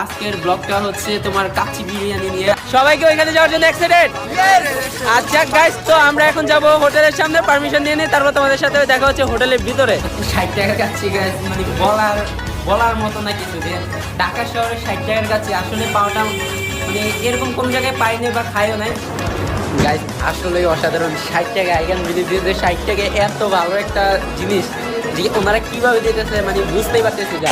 আজকের ব্লগটা হচ্ছে তোমার কাচ্চি বিরিয়ানি নিয়ে। সবাইকে ওইখানে যাওয়ার জন্য এক্সাইটেড? আচ্ছা গাইস, তো আমরা এখন যাব হোটেলের সামনে, পারমিশন নিয়ে নিই, তারপর তোমাদের সাথে দেখা হচ্ছে হোটেলের ভিতরে। 60 টাকা কাচ্চি গাইস, মানে বলার মতো না কিছু। যে ঢাকা শহরে 60 টাকার কাচ্চি আসলে পাওয়াটা মানে এরকম কোন জায়গায় পাইনি বা খাইও নাই গাইস। আসলে অসাধারণ। 60 টাকা আই ক্যান বিলিভ দিস, 60 টাকা এত ভালো একটা জিনিস যে ওনারা কিভাবে দিতেছে মানে বুঝতেই পারতেছি যা।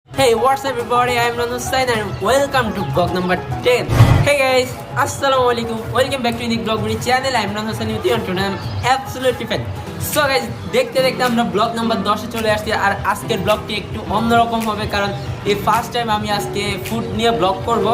Hey, what's up everybody? I am Ranu Sain and welcome to vlog number 10. Hey guys, Assalamualaikum. Welcome back to the vlog channel. I am Ranu Sain with you and today I am absolutely fine. So guys, দেখতে আমরা blog number 10 এ চলে আসছি। আর আজকের ব্লগটি একটু অন্যরকম হবে, কারণ এই ফার্স্ট টাইম আমি আজকে ফুড নিয়ে ব্লগ করব।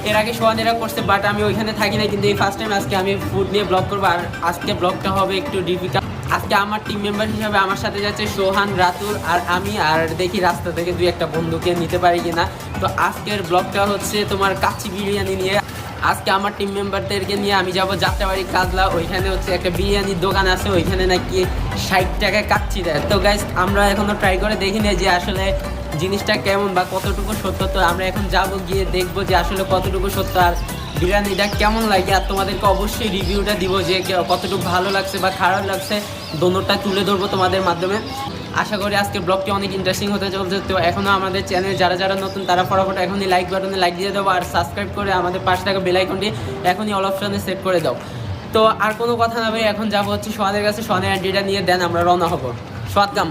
এর আগে সোহানেরা করছে, বাট আমি ওইখানে থাকি না, কিন্তু এই ফার্স্ট টাইম আজকে আমি ফুড নিয়ে ব্লগ করবো। আর আজকে ব্লগটা হবে একটু ডিফিকাল্ট। আজকে আমার টিম মেম্বার হিসাবে আমার সাথে যাচ্ছে সোহান, রাতুল আর আমি। আর দেখি রাস্তা থেকে দুই একটা বন্ধুকে নিতে পারি কিনা। তো আজকের ব্লগটা হচ্ছে তোমার কাচ্চি বিরিয়ানি নিয়ে। আজকে আমার টিম মেম্বারদেরকে নিয়ে আমি যাব যাত্রাবাড়ি কাজলা। ওইখানে হচ্ছে একটা বিরিয়ানির দোকান আছে, ওইখানে নাকি 60 টাকায় কাচ্চি দেয়। তো গাইস, আমরা এখনও ট্রাই করে দেখি না যে আসলে জিনিসটা কেমন বা কতটুকু সত্য। তো আমরা এখন যাব, গিয়ে দেখবো যে আসলে কতটুকু সত্য আর বিরিয়ানিটা কেমন লাগে। আর তোমাদেরকে অবশ্যই রিভিউটা দিব যে কতটুকু ভালো লাগছে বা খারাপ লাগছে, দোনোটা তুলে ধরবো তোমাদের মাধ্যমে। আশা করি আজকের ব্লগটি অনেক ইন্টারেস্টিং হতে চলছে। তো এখনও আমাদের চ্যানেল যারা নতুন তারা ফটাফট এখনই লাইক বাটনে লাইক দিয়ে দেবো, আর সাবস্ক্রাইব করে আমাদের পাশে থাকা বেল আইকনটি এখনই অল অপশনে সেট করে দাও। তো আর কোনো কথা না ভাই, এখন যাবো হচ্ছে সোহানের কাছে। সোহানের আইডিটা নিয়ে দেন আমরা রওনা হবো। সোহাদ কাম।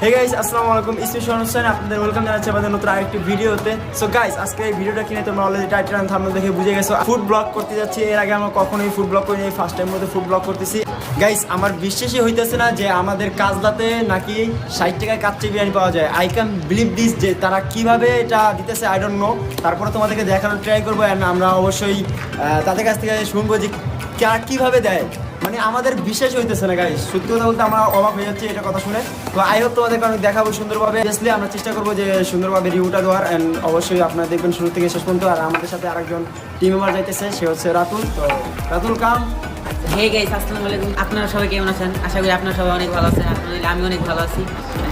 হে গাইস, আসসালামু আলাইকুম। ইসমি সোহান হোসেন, আপনাদের ওয়েলকাম জানাচ্ছি আমাদের নতুন আরেকটি ভিডিওতে। সো গাইস, আজকে এই ভিডিওটা কিনে তোমরা অলরেডি টাইটেল এন্ড থাম্বনেল দেখে বুঝে গেছো ফুড ব্লগ করতে যাচ্ছি। এর আগে আমরা কখনোই ফুড ব্লগ করিনি, এই ফার্স্ট টাইম মধ্যে ফুড ব্লগ করতেছি। গাইস, আমার বিশ্বাসই হইতেছে না যে আমাদের কাজলাতে নাকি 60 টাকায় কাচ্চি বিরিয়ানি পাওয়া যায়। আই ক্যান বিলিভ দিস, যে তারা কিভাবে এটা দিতেছে আই ডোন্ট নো। তারপরে তোমাদেরকে দেখানোর ট্রাই করবো, অ্যান্ড আমরা অবশ্যই তাদের কাছ থেকে শুনবো যে কীভাবে দেয়। মানে আমাদের বিশ্বাস হইতেছে না গাইস, সত্যি কথা বলতে আমরা অবাক হয়ে যাচ্ছি এটা কথা শুনে। তো আই হোপ তোমাদেরকে আমি দেখাবো সুন্দরভাবে। বেসলি আমরা চেষ্টা করবো যে সুন্দরভাবে রিভিউটা দেওয়ার, অ্যান্ড অবশ্যই আপনারা দেখবেন শুরু থেকে শেষ পর্যন্ত। আর আমাদের সাথে আরেকজন টিম মেম্বার যাইতেছে, সে হচ্ছে রাতুল। তো রাতুল কাম। হে গাইস, আসসালামু আলাইকুম। আপনারা সবাই কেমন আছেন? আশা করি আপনারা সবাই অনেক ভালো আছেন। আমি অনেক ভালো আছি।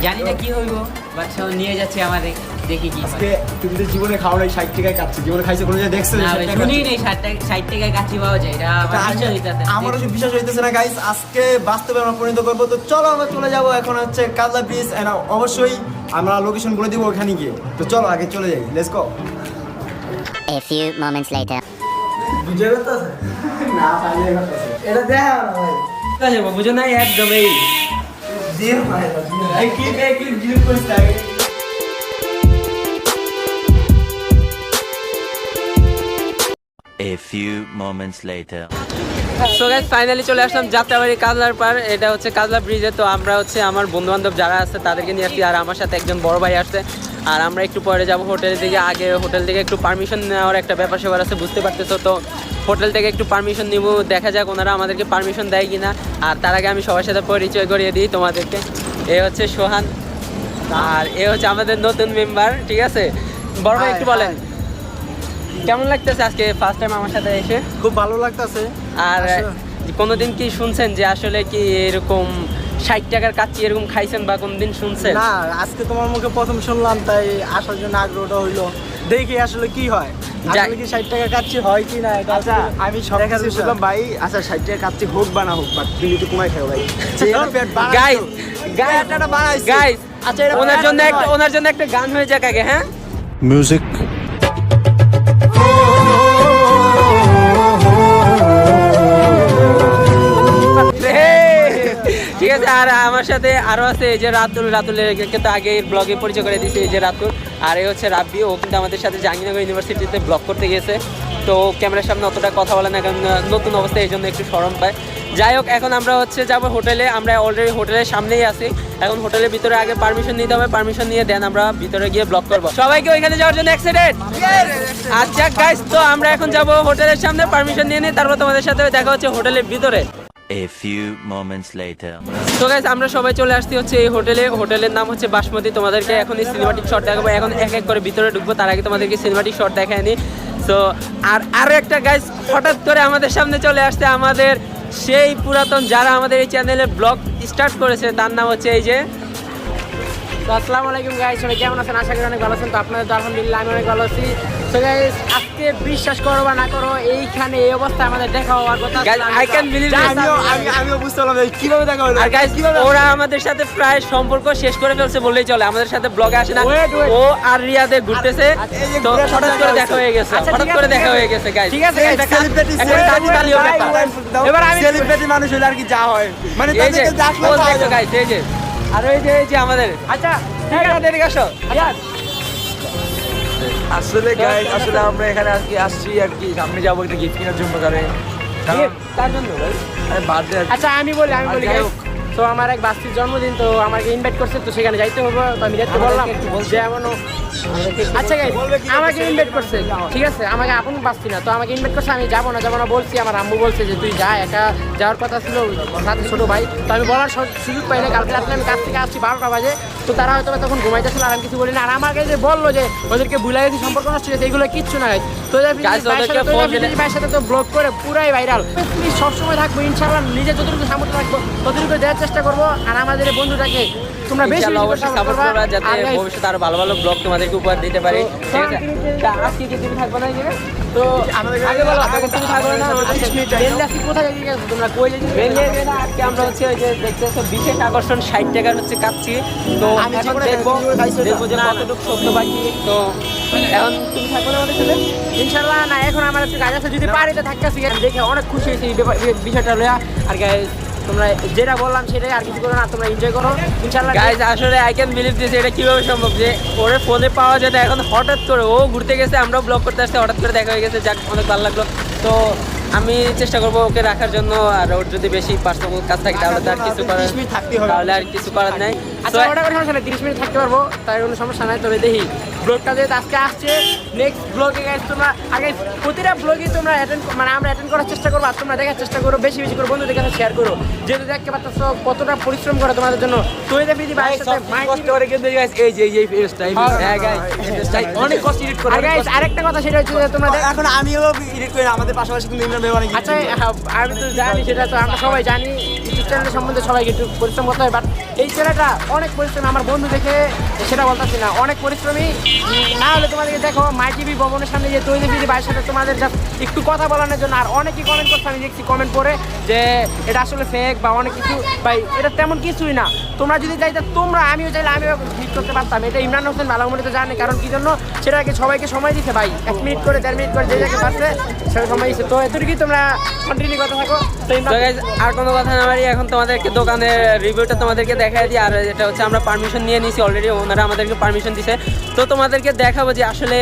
জানি না কি হইব, বাট সবাই নিয়ে যাচ্ছে আমাদের, দেখি কি। আজকে তুমি তো জীবনে খাও নাই 60 টাকায় কাচ্চি, জীবনে খাইছো কোনো জায়গায় দেখছো? শুনি নেই 60 টাকায় কাচ্চি পাওয়া যায়, এটা আমারও বিশ্বাস হইতেছে না গাইস। আজকে বাস্তবে আমরা পরিণত করবো। তো চলো আমরা চলে যাবো এখন হচ্ছে কাজলা ব্রিজ, এন্ড অবশ্যই আমরা লোকেশন বলে দিব ওখানে গিয়ে। তো চলো আগে চলে যাই, let's go. A few moments later. বুঝে গেছে না ভাই, এটা দেখা না ভাই, ঠিক আছে বুঝো না একদমই জিও ভাই এই ক্লিপ জিও করিস আগে। A few moments later. So guys, finally চলে আসলাম যাত্রাবাড়ি কাজলার পার। এটা হচ্ছে কাজলা ব্রিজে। তো আমরা হচ্ছে আমার বন্ধু বান্ধব যারা আছে তাদেরকে নিয়ে আসছি, আর আমার সাথে একজন বড় ভাই আসছে। আর আমরা একটু পরে যাব হোটেলের দিকে। আগে হোটেল থেকে একটু পারমিশন নেওয়ার একটা ব্যাপার সেবার আছে, বুঝতে পারতেছো। তো হোটেল থেকে একটু পারমিশন নিব, দেখা যাক ওনারা আমাদেরকে পারমিশন দেয় কিনা। আর তার আগে আমি সবার সাথে পরিচয় করিয়ে দিই তোমাদেরকে। এ হচ্ছে সোহান, আর এ হচ্ছে আমাদের নতুন মেম্বার। ঠিক আছে বড় ভাই, একটু বলেন কেমন লাগতেছে আজকে ফার্স্ট টাইম আমার সাথে এসে? খুব ভালো লাগতেছে। আর কোনোদিন কি শুনছেন যে আসলে কি এরকম 60 টাকার কাচ্চি এরকম খাইছেন বা কোনদিন শুনছেন? না, আজকে তোমার মুখে প্রথম শুনলাম, তাই আসার জন্য আগ্রহটা হইলো। দেখি আসলে কি হয়, আসলে কি 60 টাকা কাচ্চি হয় কি না। আচ্ছা, আমি সব কিছু বুঝলাম ভাই। আচ্ছা, 60 টাকা কাচ্চি হোক বা না হোক, বাট তুমি একটু কমাই খাও ভাই। গাইস গাইস, আচ্ছা, ওনার জন্য একটা গান হয়ে যাক আগে। হ্যাঁ, Music. ঠিক আছে। আর আমার সাথে আরো আছে এই যে রাতুলের কিন্তু আগে ব্লগে পরিচয় করে দিয়েছে, এই যে রাতুল। আর এই হচ্ছে রাব্বি, ও কিন্তু আমাদের সাথে জাহাঙ্গীরনগর ইউনিভার্সিটিতে ব্লগ করতে গেছে। তো ক্যামেরার সামনে অতটা কথা বলে না, কারণ নতুন অবস্থায় এই জন্য একটু শরম পায়। যাই হোক, এখন আমরা হচ্ছে যাবো হোটেলে। আমরা অলরেডি হোটেলের সামনেই আছি। এখন হোটেলের ভিতরে আগে পারমিশন নিতে হবে, পারমিশন নিয়ে দেন আমরা ভিতরে গিয়ে ব্লগ করবো। সবাইকে ওইখানে যাওয়ার জন্য এক্সাইটেড? আচ্ছা গাইস, তো আমরা এখন যাবো হোটেলের সামনে, পারমিশন নিয়ে নিই, তারপর তোমাদের সাথে দেখা হচ্ছে হোটেলের ভিতরে। A few moments later. তো গাইস, আমরা সবাই চলে আসছি হচ্ছে এই হোটেলে। হোটেলের নাম হচ্ছে বাসমতি। তোমাদেরকে এখন এই সিনেমাটিক শট দেখাবো। এখন এক এক করে ভিতরে ঢুকবো, তার আগে তোমাদেরকে সিনেমাটিক শট দেখায় নি। সো আরো একটা গাইস হঠাৎ করে আমাদের সামনে চলে আসছে আমাদের সেই পুরাতন যারা আমাদের এই চ্যানেলে ব্লগ স্টার্ট করেছে, তার নাম হচ্ছে এই যে তো আসসালামু আলাইকুম গাইস, সবাই কেমন আছেন? আশা করি অনেক ভালো আছেন। তো আপনাদের তো আলহামদুলিল্লাহ আমি অনেক ভালো আছি। তো গাইস আজকে বিশ্বাস করো বা না করো, এইখানে এই অবস্থা আমাদের দেখা হওয়ার কথা। আই ক্যান বিলিভ আমিও বুঝতে পারলাম কিভাবে দেখা হলো। আর গাইস ওরা আমাদের সাথে প্রায় সম্পর্ক শেষ করে ফেলছে বললেই চলে, আমাদের সাথে ব্লগে আসে না। ও আর রিয়াদে ঘুরতেছে, তো হঠাৎ করে দেখা হয়ে গেছে, হঠাৎ করে দেখা হয়ে গেছে গাইস। ঠিক আছে গাইস, এবার আমি সেলিব্রিটি মানুষ হলে আর কি যা হয়, মানে এই যে তাদেরকে দেখলে ও পাওয়া দেখো যায়। গাইস, এই যে আর এই যে আমাদের আচ্ছা ঠিক আছে এদিকে আসো। আসলে গাইস আসলে আমরা এখানে আজকে আসছি আর কি, সামনে যাবো একটা গিফট কেনার জন্য তারে তার জন্য ভাই বার্থডে। আচ্ছা আমি বলি তো আমার এক বাস্তির জন্মদিন, তো আমাকে ইনভাইট করছে, তো সেখানে যাইতে হবে। তো আমি যাইতে বললাম যে এমনও আচ্ছা গাইস আমাকে ইনভাইট করছে, ঠিক আছে, আমাকে আপন বাস্তি না, তো আমাকে ইনভাইট করছে, আমি যাবো না বলছি। আমার আম্মু বলছে যে তুই যা, একা যাওয়ার কথা ছিল সাথে ছোটো ভাই। তো আমি বলার সুযোগ পাই না। কালকে রাত্রে আমি কাছ থেকে আসছি 12টা বাজে, তো তারা হয়তো তখন ঘুমাইতেছিল, আর আমি কিছু বলি না। আর আমাকে যে বললো যে ওদেরকে ভুলে গেছি, সম্পর্ক নষ্ট হয়েছে, এগুলো কিচ্ছু না গাইস। তো ভাইয়ের সাথে তো ব্লগ করে পুরাই ভাইরাল। তুমি সবসময় থাকবো ইনশাআল্লাহ, নিজে যতটুকু সামর্থ্য রাখবো ততটুকু দেওয়ার চেষ্টা করবো। আর আমাদের এই বন্ধুটাকে তোমরা বেশি অবশ্যই সাপোর্ট করবা, যাতে ভবিষ্যতে আরো ভালো ভালো ব্লগ তোমাদেরকে উপহার দিতে পারে। ঠিক আছে, আজকে কি তুমি থাকবে না এখানে? তো আগে বলো, আগে তুমি থাকবে না? কোথায় যাচ্ছি তোমরা, কই যাচ্ছি? আজকে আমরা হচ্ছে ওই যে দেখতেছো বিশেষ আকর্ষণ 60 টাকার হচ্ছে কাচ্ছি। তো আমি এখন জীবনে দেখবো দেখবো যে কতটুকু সত্য বাকি। তো এখন তুমি থাকবে না আমাদের সাথে? ইনশাআল্লাহ না, এখন আমার একটু কাজ আছে, যদি পারি তো থাকতেছি। দেখে অনেক খুশি হয়েছি এই বিষয়টা লইয়া। আর গাইস তোমরা যেটা বললাম সেটাই, আর কিছু করো না, তোমরা এনজয় করো ইনশাআল্লাহ। গাইস আসলে আই ক্যান বিলিভ দিস, এটা কিভাবে সম্ভব যে ওরে ফোনে পাওয়া যায় না, এখন হঠাৎ করে ও ঘুরতে গেছে, আমরা ব্লগ করতে আসতে হঠাৎ করে দেখা হয়ে গেছে। যাক, অনেক ভালো লাগলো। তো আমি চেষ্টা করবো ওকে রাখার জন্য, আর ওর যদি বেশি পার্সোনাল কাজ থাকে তাহলে তো আর কিছু করার, তাহলে আর কিছু করার নাই। আচ্ছা ওটা কোনো সমস্যা নেই, 30 মিনিট থাকতে পারবো, তাই কোনো সমস্যা নাই। তবে দেখি ব্লগটা যেহেতু আজকে আসছে, নেক্সট ব্লগে গাইস তোমরা আগে প্রতিটা ব্লগে তোমরা আমরা অ্যাটেন্ড করার চেষ্টা করবো, আর তোমরা দেখার চেষ্টা করো, বেশি বেশি করে বন্ধুদের কাছে শেয়ার করো, যেহেতু দেখতে পাচ্ছ কতটা পরিশ্রম করে তোমাদের জন্য। তো এই দেখি ভাইয়ের সাথে কষ্ট করে কিন্তু গাইস এই যে এই ফেসটা হ্যাঁ গাইস অনেক কষ্ট এডিট করে। আর গাইস আরেকটা কথা সেটা হচ্ছে যে তোমরা এখন আমিও এডিট করি, আমাদের পাশাপাশি কিন্তু ইমরান ভাই অনেক আচ্ছা আমি তো জানি, সেটা তো আমরা সবাই জানি, ইউটিউব চ্যানেলের সম্বন্ধে সবাইকে একটু পরিশ্রম করতে হয়। বাট এই ছেলেটা অনেক পরিশ্রমী, আমার বন্ধু দেখে সেটা বলতেছি না, অনেক পরিশ্রমী। না হলে তোমাদেরকে দেখো মাই টিভি ভবনের সামনে যে তৈরি ফিরি ভাইয়ের সাথে তোমাদের জাস্ট একটু কথা বলানোর জন্য। আর অনেকেই কমেন্ট করছে, আমি দেখছি কমেন্ট করে যে এটা আসলে ফেক বা অনেক কিছু। ভাই এটা তেমন কিছুই না, তোমরা যদি চাইতে আমিও চাইলে আমিও হিট করতে পারতাম। এটা ইমরান হোসেন ভালো মনে তো জানে, কারণ কি জন্য সেটাকে সবাইকে সময় দিতে ভাই, 1 মিনিট করে 1.5 মিনিট করে যে জায়গায় পারছে সেটা সময় দিচ্ছে। তো এতটুকুই, তোমরা কন্টিনিউ করতে থাকো। তো আর কোনো কথা না বাড়ি, এখন তোমাদেরকে দোকানের রিভিউটা তোমাদেরকে দেখাই দিই। আর এটা হচ্ছে আমরা পারমিশন নিয়ে নিয়েছি অলরেডি, ওনারা আমাদেরকে পারমিশন দিছে। তো তোমাদেরকে দেখাবো যে আসলে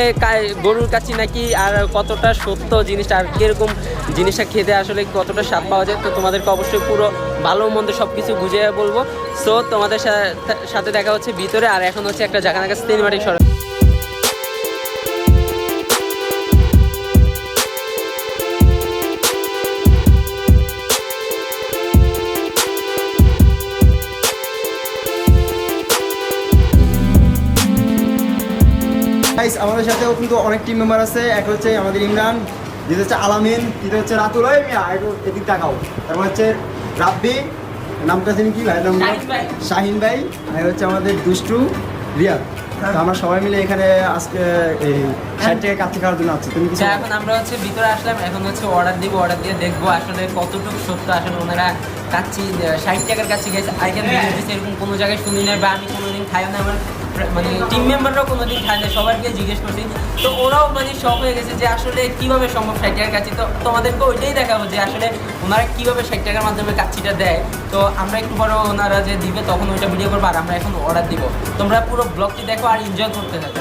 গরুর কাচ্চি নাকি, আর কতটা সত্য জিনিসটা, আর কিরকম জিনিসটা খেতে আসলে কতটা স্বাদ পাওয়া যায়। তো তোমাদেরকে অবশ্যই পুরো ভালো মন্দ সব কিছু বুঝিয়ে বলবো। সো তোমাদের সাথে দেখা হচ্ছে ভিতরে। আর এখন হচ্ছে একটা জায়গা নাকি সিনেমাটিক সড়ক। গাইস আমাদের সাথেও কিন্তু অনেক টিম মেম্বার আছে। এক হচ্ছে আমাদের ইমরান, দ্বিতীয় হচ্ছে আলামিন, তৃতীয় হচ্ছে রাতুল। ওই মিয়া এদিক তাকাও। তারপর হচ্ছে রাব্বি, নামটা জানি কি ভাই, নাম শাহিন ভাই, আর হচ্ছে আমাদের দুষ্টু রিয়াদ। তো আমরা সবাই মিলে এখানে আজকে এই 60 টাকা কাচ্চি খাওয়ার জন্য আছি। তুমি কিছু এখন আমরা হচ্ছে ভিতরে আসলাম, এখন হচ্ছে অর্ডার দিব, অর্ডার দিয়ে দেখবো আসলে কতটুকু সত্য। আসলে ওনারা কাচ্চি 60 টাকার কাচ্চি গেছে, আই ক্যান বিলিভ দিস, এরকম কোনো জায়গায় শুনি না, বা আমি কোনোদিন খাইও না, আমার মানে টিম মেম্বাররাও কোনোদিন খায় না, সবাইকে জিজ্ঞেস করছি। তো ওরাও মানে শখ হয়ে গেছে যে আসলে কীভাবে সম্ভব 60 টাকার কাচ্চি। তো তোমাদেরকে ওইটাই দেখাবো যে আসলে ওনারা কীভাবে 60 টাকার মাধ্যমে কাচ্চিটা দেয়। তো আমরা একটু পরে ওনারা যে দিবে তখন ওইটা ভিডিও করবো, আর আমরা এখন অর্ডার দিব। তোমরা পুরো ব্লগটি দেখো আর এনজয় করতে থাকো।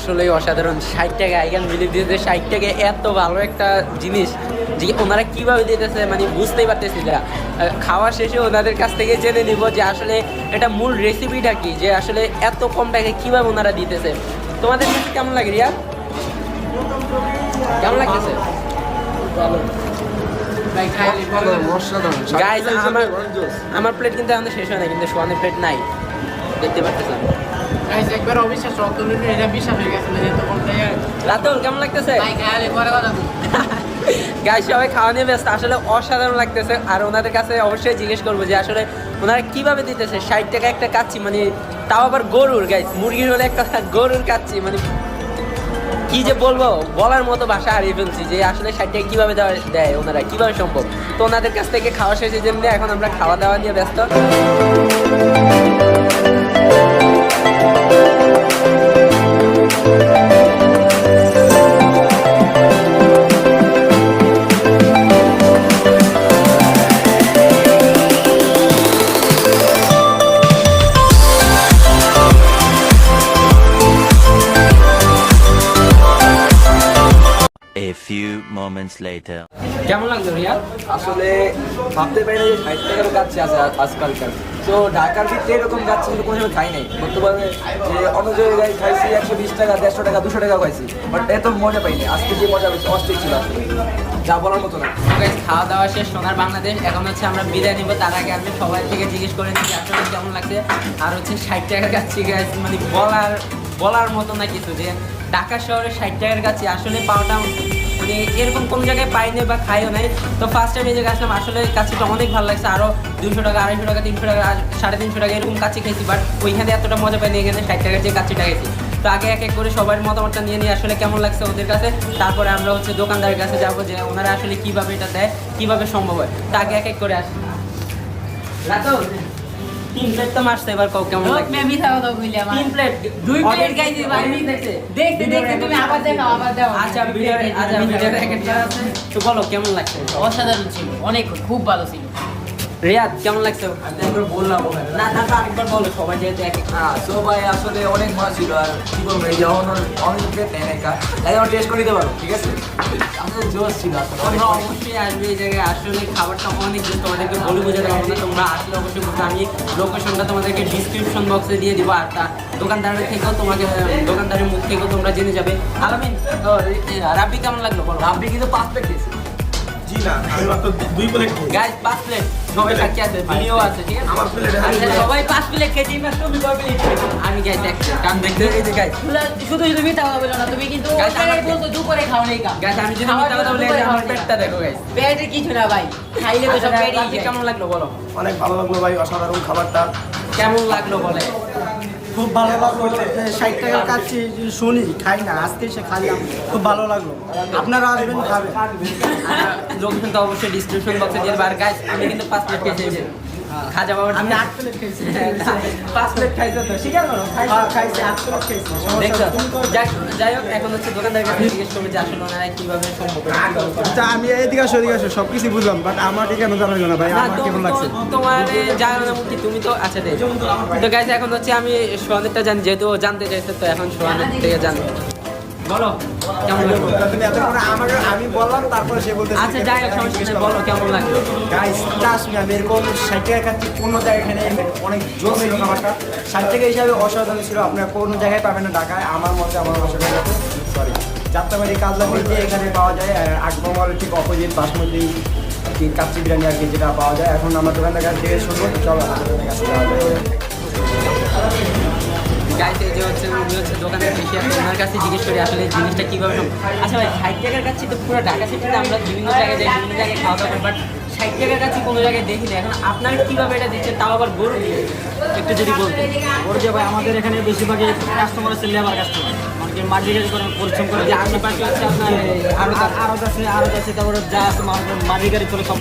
আসলেই অসাধারণ। 60 টাকা, আই ক্যান বিলিভ দিস, 60 টাকা এত ভালো একটা জিনিস যে ওনারা কীভাবে দিতেছে মানে বুঝতেই পারতেছি না। খাওয়া শেষে ওনাদের কাছ থেকে জেনে নিব যে আসলে এটা মূল রেসিপিটা কি, যে আসলে এত কম টাকায় কীভাবে ওনারা দিতেছে। তোমাদের কাছে কেমন লাগে রিয়া? কেমন লাগতেছে? গাইজ আমার প্লেট কিন্তু এখন শেষ হয় না, কিন্তু সোয়ানের প্লেট নাই, দেখতে পাচ্ছেন। একবার অবিশ্বাস এটা বিশ্বাস হয়ে গেছে রাতুল কেমন লাগতেছে? গাইজ সবাই খাওয়া নিয়ে ব্যস্ত, আসলে অসাধারণ লাগতেছে। আর ওনাদের কাছে অবশ্যই জিজ্ঞেস করবো যে আসলে ওনারা কিভাবে দিতেছে 60 টাকা একটা কাচ্ছি, মানে তাও আবার গরুর। গাইজ মুরগির হলে একটা গরুর কাচ্ছি, মানে কি যে বলবো, বলার মতো ভাষা হারিয়ে ফেলছি যে আসলে 60 টাকা কীভাবে দেয় ওনারা, কীভাবে সম্ভব। তো ওনাদের কাছ থেকে খাওয়া শেষের জন্য এখন আমরা খাওয়া দাওয়া নিয়ে ব্যস্ত। A few moments later. কেমন লাগলো রিয়া? আসলে ভাবতে পারি না যে 60 টাকারও কাচ্ছি আছে আজকালকার। তো ঢাকার ভিতরে এরকম কাচ্ছি কিন্তু কোনো সময় খাই নাই। বর্তমানে যে অন্য জায়গায় খাইছি 120 টাকা, 150 টাকা, 200 টাকা খাইছি, বাট এত মজা পাইনি। আজকে যে মজা পেয়েছি অস্থির ছিল, আসলে যা বলার মতো না। খাওয়া দাওয়া শেষ, সোনার বাংলাদেশ। এখন হচ্ছে আমরা বিদায় নিব, তার আগে আমি সবাই থেকে জিজ্ঞেস করে নিচ্ছি আসলে কেমন লাগছে। আর হচ্ছে 60 টাকা কাচ্ছি গাছ, মানে বলার মতো না কিছু, যে ঢাকা শহরে 60 টাকার কাছে আসলে পাওয়াটা মানে এরকম কোনো জায়গায় পাইনি বা খাইও নাই। তো ফার্স্ট টাইম এই জায়গায় আসলাম, আসলে কাছিটা অনেক ভালো লাগছে। আরও 200 টাকা, 250 টাকা, 300 টাকা, 350 টাকা এরকম কাছে খেয়েছি, বাট ওইখানে এতটা মজা পাইনি, এখানে 60 টাকার যে কাছিটা খেয়েছি। তো আগে এক এক করে সবার মতামতটা নিয়ে আসলে কেমন লাগছে ওদের কাছে, তারপরে আমরা হচ্ছে দোকানদারের কাছে যাবো যে ওনারা আসলে কীভাবে এটা দেয়, কীভাবে সম্ভব হয়। তো আগে এক এক করে আসি। রাতো 3 প্লেট তো মারছে, এবার কও কেমন লাগছে? আমি মিথ্যা কথা বলি, আমার 3 প্লেট 2 প্লেট খাইছি ভাই। দেখতে তুমি আবার দাও। আচ্ছা ভিডিওর একটা আছে, তো বলো কেমন লাগছে? অসাধারণ ছিল, অনেক খুব ভালো ছিল। রিয়াদ কেমন লাগছে? আমি একবার বললাম ওখানে। না তারপর আরেকবার বলো, সবাই যেহেতু এক সো ভাই আসলে অনেক মজা ছিল। আর কি বলবো, এই যখন অনেক প্লেট নেয় একা তাই আমার টেস্ট করে দিতে পারো, ঠিক আছে? আমাদের জোশ ছিল আসলে অনেক। তোমরা অবশ্যই আসবে এই জায়গায়, আসলে খাবারটা অনেক বেশ, তোমাদেরকে বলে বোঝাতে পারবো না। তোমরা আসলে অবশ্যই বুঝবে। আমি লোকেশনটা তোমাদেরকে ডিসক্রিপশন বক্সে দিয়ে দিব, আর দোকানদারের থেকেও তোমাকে, দোকানদারের মুখ থেকেও তোমরা জেনে যাবে। আলামিন রাব্বি কেমন লাগলো বলো? আপনি কিন্তু 5 প্লেট খেয়েছেন। জি না, আমি মাত্র 2 প্লেট গাইস 5 প্লেট, সবাই সাক্ষী আছে, ভিডিও আছে, ঠিক আছে? আমার প্লেটে আচ্ছা, সবাই 5 প্লেট খেয়েছি, না তুমি কয় প্লেট খেয়েছো? আমি গাইস এক প্লেট, কারণ দেখতে এই যে গাইস শুধু মিথ্যা কথা বলো না, তুমি কিন্তু Guys, আমার- বলতো দুপুরে খাও নাই কা। গাইস আমি যদি মিথ্যা কথা বলি, আমার পেটটা দেখো গাইস। পেটের কিছু না ভাই, খাইলে তো সব পেটই রাব্বি কেমন লাগলো বলো? অনেক ভালো লাগলো ভাই, অসাধারণ খাবারটা। কেমন লাগলো বলে? খুব ভালো লাগলো। 60 টাকার কাছে শুনি খাই না, আজকে এসে খাইলাম, খুব ভালো লাগলো। আপনারা আসবেন, খাবেন। লোকেশন তো অবশ্যই ডিসক্রিপশন বক্সে দিয়ে দেবো। আর গাইস আমি কিন্তু 5 প্লেট খেয়েছি, খাজা বাবার আমি 8 প্লেট খেয়েছি। 5 প্লেট খাইছো তো স্বীকার করো? খাইছি 8 প্লেট খেয়েছি। দেখছো? যাই হোক, এখন হচ্ছে দোকানদারের কাছে জিজ্ঞেস করবে যে আসলে ওনারা কিভাবে সম্ভব করে, কিভাবে করে। আচ্ছা, আমি এদিকে আসো, এদিকে আসো, সব কিছু বুঝলাম, বাট আমাকে কেন জানাইলো না ভাই? না, আমার কেমন লাগছে? তোমার জানানো কি, তুমি তো আচ্ছা দেখ। তো গাইস এখন হচ্ছে আমি সোহানেরটা জানি, যেহেতু ও জানতে চাইছে, তো এখন সোহানের থেকে জানি। বলো কেমন লাগলো? তুমি এতক্ষণ আমি বললাম, তারপরে সে বলতে আচ্ছা যাই হোক, সমস্যা নেই, বলো কেমন লাগলো? গাইস ট্রাস্ট মি, আমি এরকম 60 টাকা খাচ্ছি কোনো জায়গায় এখানে অনেক জোর ছিল খাবারটা। 60 টাকা হিসাবে অসাধারণ ছিল, আপনারা কোনো জায়গায় পাবেন না ঢাকায়। আমার মতে, আমার বাসাটা সরি যাত্রাবাড়ি কাজলা মধ্যে এখানে পাওয়া যায়। আকবর মলের ঠিক অপোজিট বাসমতি আর কি কাচ্চি বিরিয়ানি আর কি, যেটা পাওয়া যায়। এখন আমার দোকানদার কাছ থেকে শুনবো, চলো আমার দোকানের কাছে যাওয়া যায়। গাইস এই যে হচ্ছে উনি হচ্ছে দোকানের বেশি আছে, ওনার কাছে জিজ্ঞেস করি আসলে এই জিনিসটা কীভাবে সম্ভব। আচ্ছা ভাই 60 টাকার কাছে তো পুরো ঢাকা সিটিতে আমরা বিভিন্ন জায়গায় যাই, বিভিন্ন জায়গায় খাওয়া দাওয়া করি, বাট 60 টাকার কাছে কোনো জায়গায় দেখি না। এখন আপনারা কীভাবে এটা দিচ্ছেন, তাও আবার গরু দিয়ে, একটু যদি বলতেন। ওর যে ভাই, আমাদের এখানে বেশিরভাগই কাস্টমার আছে লেবার কাস্টমার, অনেকে মাটি গাড়ি করে পরিশ্রম করে। যে আশেপাশে হচ্ছে আপনার আরত আছে, তারপরে যা আছে মাটি গাড়ি করে সব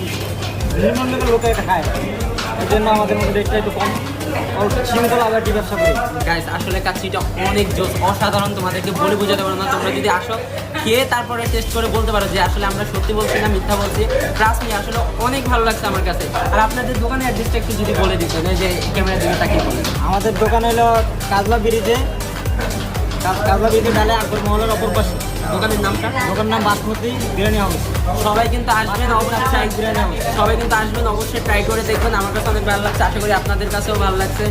নির্মাণ লোকে এটা খায়। এই জন্য আমাদের মধ্যে রেটটা একটু কম, অল্প সিম্পল আবার কি ব্যবসা করি। গাইস আসলে কাচ্চিটা অনেক জোস, অসাধারণ, তোমাদেরকে বলে বোঝাতে পারো না। তোমরা যদি আসো, খেয়ে তারপরে টেস্ট করে বলতে পারো যে আসলে আমরা সত্যি বলছি না মিথ্যা বলছি। ট্রাস্ট মি, আসলে অনেক ভালো লাগছে আমার কাছে। আর আপনাদের দোকানের অ্যাড্রেসটা একটু যদি বলে দিতেন, যে ক্যামেরা দিকে তাকিয়ে বলেন। আমাদের দোকান হলো কাজলা ব্রিজে কাজলা বিদ্যুৎ ডালে আকবর মহলের অপর পাশে। দোকানের নামটা? দোকান নাম বাসমতি বিরিয়ানি হাউস। সবাই কিন্তু আসবেন অবশ্যই, সবাই কিন্তু আসবেন অবশ্যই, ট্রাই করে দেখবেন। আমার কাছে অনেক ভালো লাগছে, আশা করি আপনাদের কাছেও ভালো লাগছে।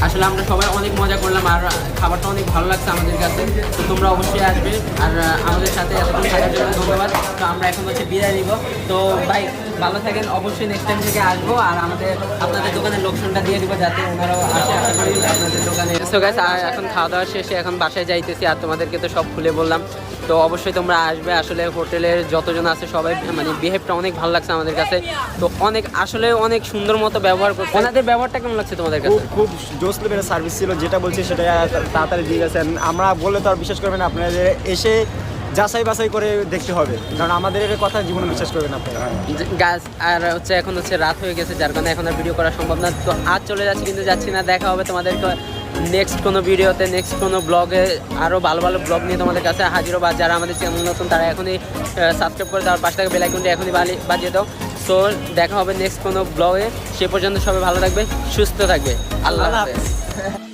আসলে আমরা সবাই অনেক মজা করলাম আর খাবারটা অনেক ভালো লাগছে আমাদের কাছে। তো তোমরা অবশ্যই আসবে আর আমাদের সাথে এতক্ষণ থাকার জন্য ধন্যবাদ। তো আমরা এখন হচ্ছে বিদায় নিব। তো ভাই ভালো থাকেন, অবশ্যই নেক্সট টাইম থেকে আসবো আর আপনাদের দোকানের লোকেশনটা দিয়ে দিব যাতে ওনারাও আসে, আশা করি আপনাদের দোকানে। সো গাইস এখন খাওয়া দাওয়া শেষে এখন বাসায় যাইতেছি আর তোমাদেরকে তো সব খুলে বললাম। তো অবশ্যই তোমরা আসবে। আসলে হোটেলের যতজন আছে সবাই মানে বিহেভটা অনেক ভালো লাগছে আমাদের কাছে। তো অনেক আসলে অনেক সুন্দর মতো ব্যবহার করছে। ওনাদের ব্যবহারটা কেমন লাগছে তোমাদের কাছে? খুব জোস লেভেলের সার্ভিস ছিল, যেটা বলছি সেটা তাড়াতাড়ি দিয়ে গেছেন। আমরা বললে তো আর বিশ্বাস করবেন না, আপনাদের এসে যাচাই বাছাই করে দেখতে হবে, কারণ আমাদের এর কথা জীবনে বিশ্বাস করবেন আপনারা। গাছ আর হচ্ছে এখন হচ্ছে রাত হয়ে গেছে, যার কারণে এখন আর ভিডিও করা সম্ভব না। তো আজ চলে যাচ্ছি, কিন্তু যাচ্ছি না। দেখা হবে তোমাদেরকে নেক্সট কোনো ভিডিওতে, নেক্সট কোনো ব্লগে। আরও ভালো ভালো ব্লগ নিয়ে তোমাদের কাছে হাজির হবো। আর যারা আমাদের চ্যানেল নতুন তারা এখনই সাবস্ক্রাইব করে দেওয়ার পাশ থেকে বেল আইকনটি এখনই বাজিয়ে দাও। সো দেখা হবে নেক্সট কোনো ব্লগে। সে পর্যন্ত সবাই ভালো থাকবে, সুস্থ থাকবে। আল্লাহ হাফেজ।